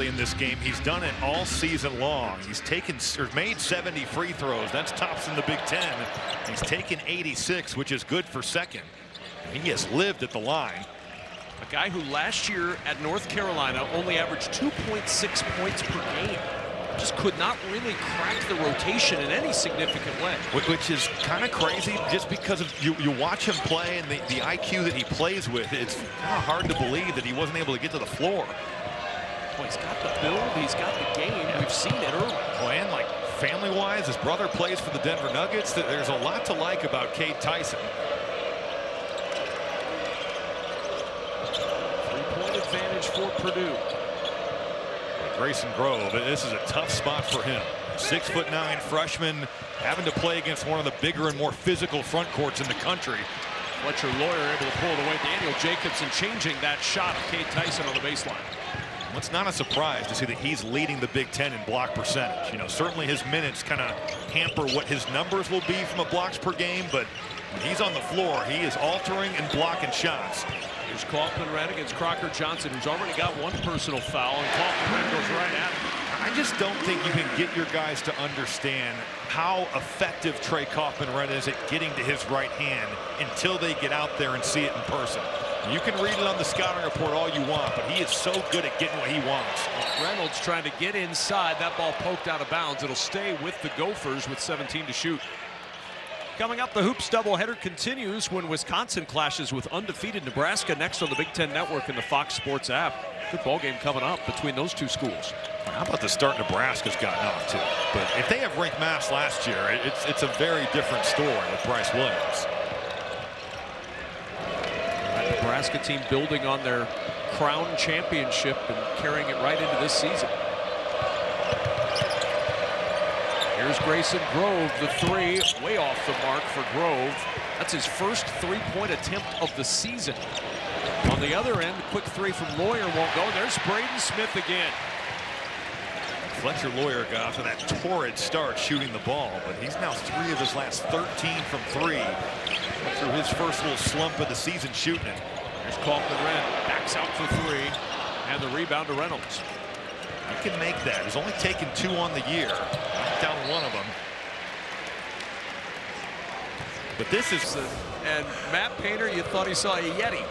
In this game, he's done it all season long. He's taken or made 70 free throws. That's tops in the Big Ten. He's taken 86, which is good for second. He has lived at the line. A guy who last year at North Carolina only averaged 2.6 points per game. Just could not really crack the rotation in any significant way. Which is kind of crazy just because of you watch him play and the IQ that he plays with. It's kind of hard to believe that he wasn't able to get to the floor. Well, he's got the build, he's got the game. Yeah. We've seen it early. Well, and like family-wise, his brother plays for the Denver Nuggets. There's a lot to like about Cade Tyson. Three-point advantage for Purdue. Grayson Grove, this is a tough spot for him. 6'9" freshman having to play against one of the bigger and more physical front courts in the country. Fletcher Lawyer able to pull it away. Daniel Jacobson changing that shot of Cade Tyson on the baseline. Well, it's not a surprise to see that he's leading the Big Ten in block percentage. You know, certainly his minutes kind of hamper what his numbers will be from a blocks per game, but when he's on the floor, he is altering and blocking shots. Here's Kaufman-Renn against Crocker Johnson, who's already got one personal foul, and Kaufman-Renn goes right at him. I just don't think you can get your guys to understand how effective Trey Kaufman-Renn is at getting to his right hand until they get out there and see it in person. You can read it on the scouting report all you want, but he is so good at getting what he wants. Reynolds trying to get inside. That ball poked out of bounds. It'll stay with the Gophers with 17 to shoot. Coming up, the Hoops doubleheader continues when Wisconsin clashes with undefeated Nebraska next on the Big Ten Network and the Fox Sports app. Good ball game coming up between those two schools. How about the start Nebraska's gotten off to? But if they have ranked Mass last year, it's a very different story with Bryce Williams. That Nebraska team building on their crown championship and carrying it right into this season. Here's Grayson Grove, the three, way off the mark for Grove. That's his first three-point attempt of the season. On the other end, quick three from Lawyer won't go. There's Braden Smith again. Fletcher Lawyer got off to that torrid start shooting the ball, but he's now 3 of his last 13 from 3 through his first little slump of the season shooting it. There's Kaufman-Renn, backs out for 3, and the rebound to Reynolds. He can make that. He's only taken 2 on the year. Knocked down one of them. But this is... And Matt Painter, you thought he saw a Yeti.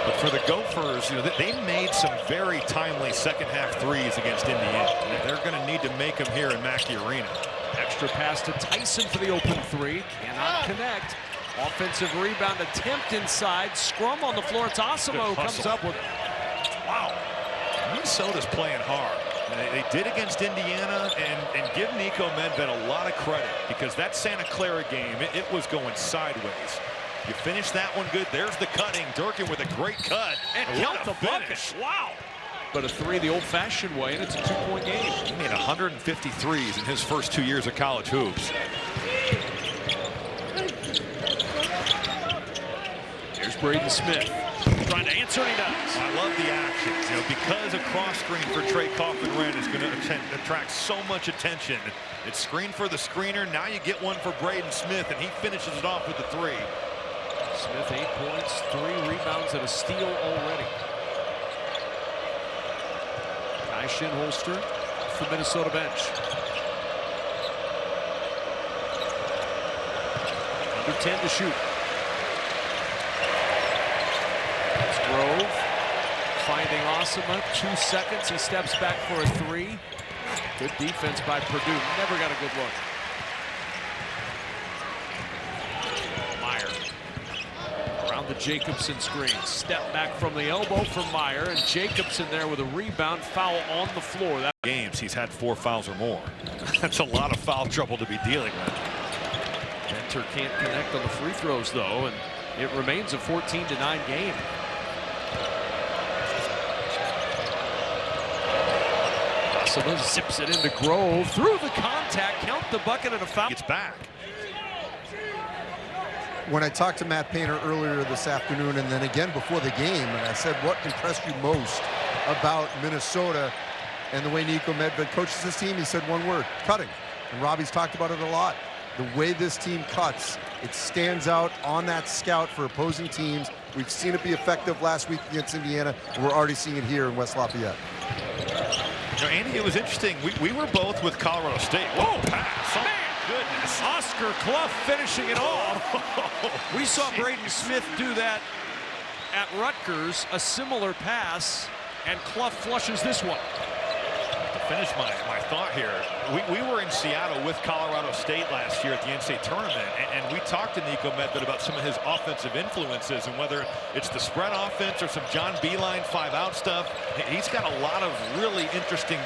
But for the Gophers, you know, they made some very timely second-half threes against Indiana. They're going to need to make them here in Mackey Arena. Extra pass to Tyson for the open 3. Cannot connect. Offensive rebound attempt inside. Scrum on the floor. It's Osimo comes up with... Wow. Minnesota's playing hard. They did against Indiana, and give Nico Medved a lot of credit because that Santa Clara game, it was going sideways. You finish that one good. There's the cutting. Durkin with a great cut. And count the bucket. Wow. But a 3 the old-fashioned way, and it's a 2-point game. He made 150 threes in his first 2 years of college hoops. Here's Braden Smith trying to answer, and he does. I love the action. You know, because a cross screen for Trey Kaufman-Renn is going to attract so much attention. It's screen for the screener. Now you get one for Braden Smith, and he finishes it off with the 3. Smith 8 points, 3 rebounds, and a steal already. Kai Shinholster off the Minnesota bench. Under 10 to shoot. It's Grove finding Osima. 2 seconds. He steps back for a 3. Good defense by Purdue. Never got a good look. The Jacobson screen. Step back from the elbow from Meyer, and Jacobson there with a rebound. Foul on the floor. That games he's had 4 fouls or more. That's a lot of foul trouble to be dealing with. Venter can't connect on the free throws though, and it remains a 14-9 game. Osima zips it into Grove through the contact. Count the bucket and a foul. It's back. When I talked to Matt Painter earlier this afternoon and then again before the game, and I said, what impressed you most about Minnesota and the way Nico Medved coaches this team? He said one word: cutting. And Robbie's talked about it a lot. The way this team cuts, it stands out on that scout for opposing teams. We've seen it be effective last week against Indiana, and we're already seeing it here in West Lafayette. You know, Andy, it was interesting. We were both with Colorado State. Whoa, pass. Oh, goodness. Oscar Clough finishing it off. We saw Braden Smith do that at Rutgers, a similar pass, and Clough flushes this one. To finish my thought here, we were in Seattle with Colorado State last year at the NCAA tournament, and we talked to Nico Medved about some of his offensive influences and whether it's the spread offense or some John Beilein 5-out stuff. He's got a lot of really interesting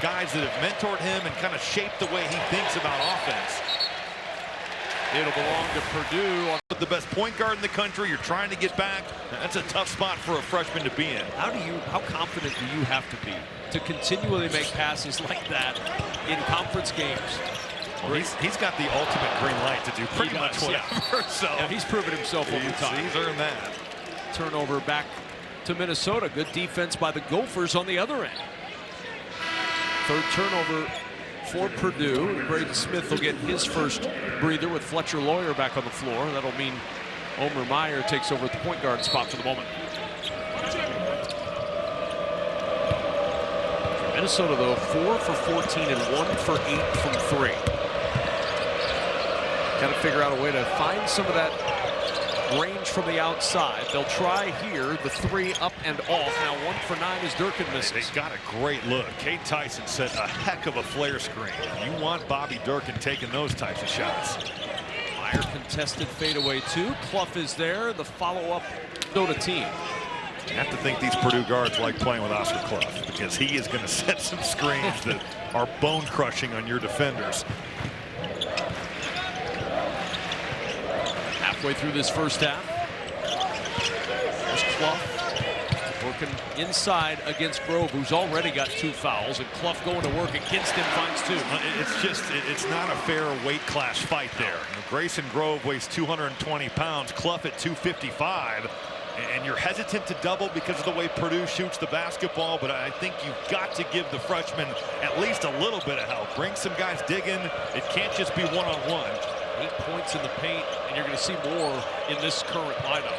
guys that have mentored him and kind of shaped the way he thinks about offense. It'll belong to Purdue. With the best point guard in the country, you're trying to get back. That's a tough spot for a freshman to be in. How confident do you have to be to continually make passes like that in conference games? Well, he's got the ultimate green light to do pretty much whatever. Yeah. So yeah, he's proven himself over time. He's earned that. Turnover back to Minnesota. Good defense by the Gophers on the other end. Third turnover for Purdue. Braden Smith will get his first breather with Fletcher Lawyer back on the floor. That'll mean Omer Meyer takes over at the point guard spot for the moment. For Minnesota, though, 4 for 14 and 1 for 8 from 3. Got to figure out a way to find some of that range from the outside. They'll try here the 3 up and off. Now 1 for 9 as Durkin misses. They got a great look. Kate Tyson set a heck of a flare screen. You want Bobby Durkin taking those types of shots. Meyer contested fadeaway 2. Clough is there. The follow-up Minnesota team. You have to think these Purdue guards like playing with Oscar Clough because he is going to set some screens that are bone crushing on your defenders. Halfway through this first half. There's Clough working inside against Grove, who's already got 2 fouls, and Clough going to work against him, finds 2. It's not a fair weight class fight there. You know, Grayson Grove weighs 220 pounds, Clough at 255, and you're hesitant to double because of the way Purdue shoots the basketball, but I think you've got to give the freshman at least a little bit of help. Bring some guys digging. It can't just be one-on-one. 8 points in the paint, and you're going to see more in this current lineup.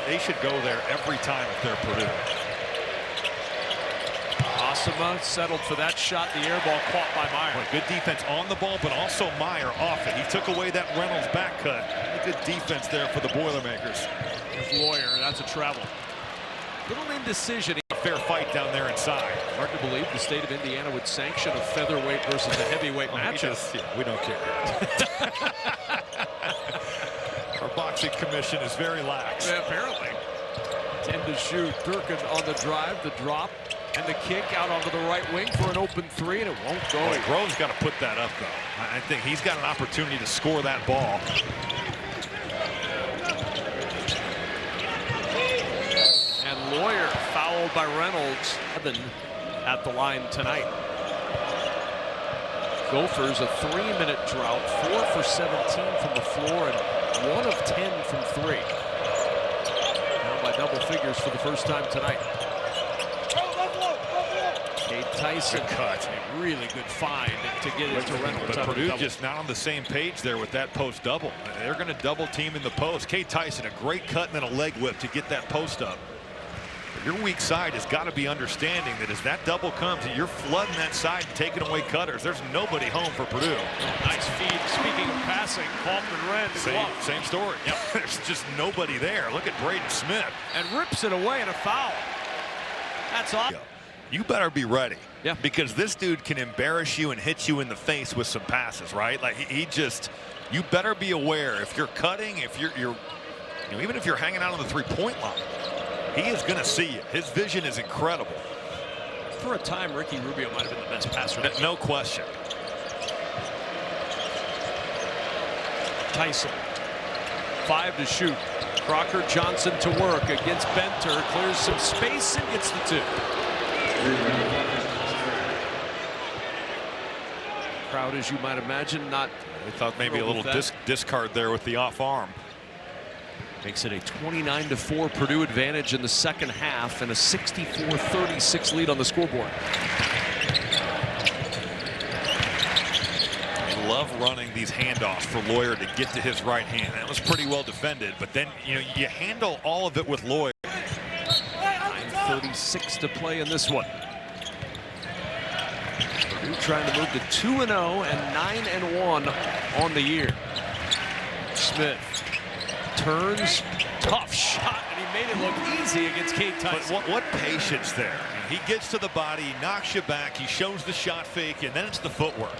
They should go there every time if they're Purdue. Asima settled for that shot. The air ball caught by Meyer. Well, good defense on the ball, but also Meyer off it. He took away that Reynolds back cut. Good defense there for the Boilermakers. There's Lawyer. That's a travel. Little indecision. A fair fight down there inside. Hard to believe the state of Indiana would sanction a featherweight versus a heavyweight matchup. We don't care. Our boxing commission is very lax. Yeah, apparently. 10 to shoot. Durkin on the drive, the drop, and the kick out onto the right wing for an open 3, and it won't go. Well, Grove's got to put that up, though. I think he's got an opportunity to score that ball. And Lawyer fouled by Reynolds. At the line tonight. Gophers a 3-minute drought, 4 for 17 from the floor and 1 of 10 from 3. Now by double figures for the first time tonight. Kate Tyson cut. A really good find to get into Reynolds. But Purdue just not on the same page there with that post double. They're going to double team in the post. Kate Tyson, a great cut and then a leg whip to get that post up. Your weak side has got to be understanding that as that double comes, you're flooding that side and taking away cutters. There's nobody home for Purdue. Nice feed. Speaking of passing, Kaufman ran the same story. Yep. There's just nobody there. Look at Braden Smith. And rips it away in a foul. That's awesome. You better be ready. Yeah. Because this dude can embarrass you and hit you in the face with some passes, right? Like he just, you better be aware if you're cutting, if you're you know, even if you're hanging out on the 3-point line. He is going to see you. His vision is incredible. For a time, Ricky Rubio might have been the best passer. No question. Tyson. 5 to shoot. Crocker Johnson to work against Benter. Clears some space and gets the 2. Crowd, as you might imagine, not. They thought maybe a little discard there with the off arm. Makes it a 29-4 Purdue advantage in the second half and a 64-36 lead on the scoreboard. love running these handoffs for Lawyer to get to his right hand. That was pretty well defended, but then you handle all of it with Lawyer. 9:36 to play in this one. Purdue trying to move to 2-0 and 9-1 on the year. Smith turns, tough shot, and he made it look easy against Cade Tyson. But what patience there. He gets to the body, he knocks you back, he shows the shot fake, and then it's the footwork.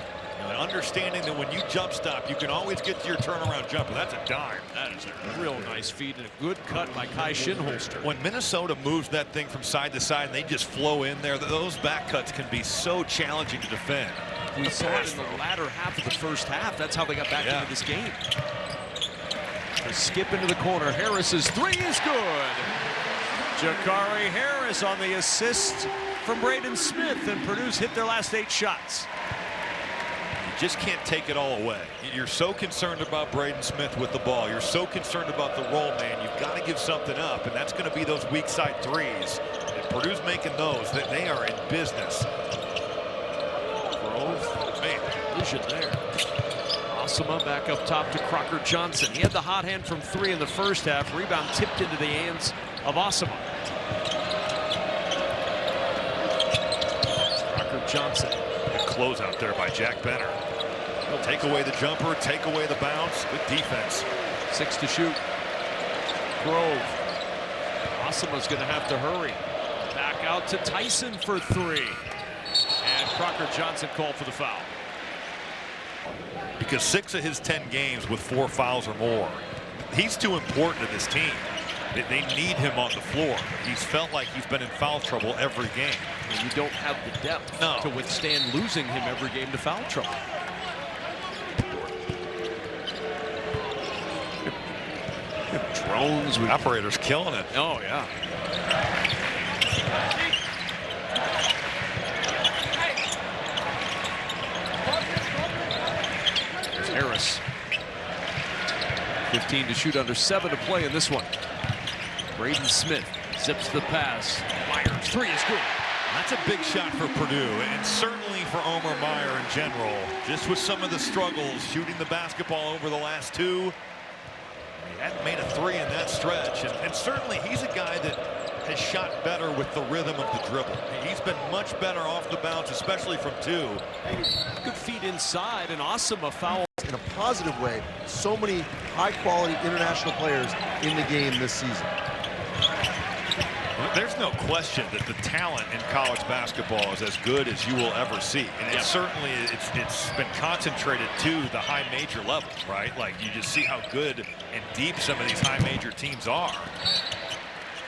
And understanding that when you jump stop, you can always get to your turnaround jumper. That's a dime. That is a real nice feed and a good cut by Kai Shinholster. When Minnesota moves that thing from side to side and they just flow in there, those back cuts can be so challenging to defend. We saw it in the latter half of the first half. That's how they got back into this game. They skip into the corner. Harris's three is good. Jakari Harris on the assist from Braden Smith, and Purdue's hit their last 8 shots. You just can't take it all away. You're so concerned about Braden Smith with the ball. You're so concerned about the roll man. You've got to give something up, and that's going to be those weak side threes. And Purdue's making those. They are in business. Grove, man, vision there. Osama back up top to Crocker Johnson. He had the hot hand from 3 in the first half. Rebound tipped into the hands of Osama. Crocker Johnson. A closeout there by Jack Benner. He'll take away the jumper, take away the bounce. Good defense. 6 to shoot. Grove. Osama's going to have to hurry. Back out to Tyson for 3. And Crocker Johnson called for the foul. Because 6 of his 10 games with 4 fouls or more. He's too important to this team. They need him on the floor. He's felt like he's been in foul trouble every game. And you don't have the depth to withstand losing him every game to foul trouble. Drones with operators killing it. Oh, yeah. There's Harris. 15 to shoot, under 7 to play in this one. Braden Smith zips the pass. Myers, 3 is good. That's a big shot for Purdue, and certainly for Omar Meyer in general. Just with some of the struggles shooting the basketball over the last 2. He hadn't made a 3 in that stretch, and certainly he's a guy that has shot better with the rhythm of the dribble. He's been much better off the bounce, especially from 2. Good feed inside, and Osama foul. In a positive way, so many high-quality international players in the game this season. There's no question that the talent in college basketball is as good as you will ever see, and it's been concentrated to the high major level, right? Like, you just see how good and deep some of these high major teams are.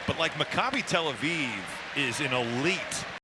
But like Maccabi Tel Aviv is an elite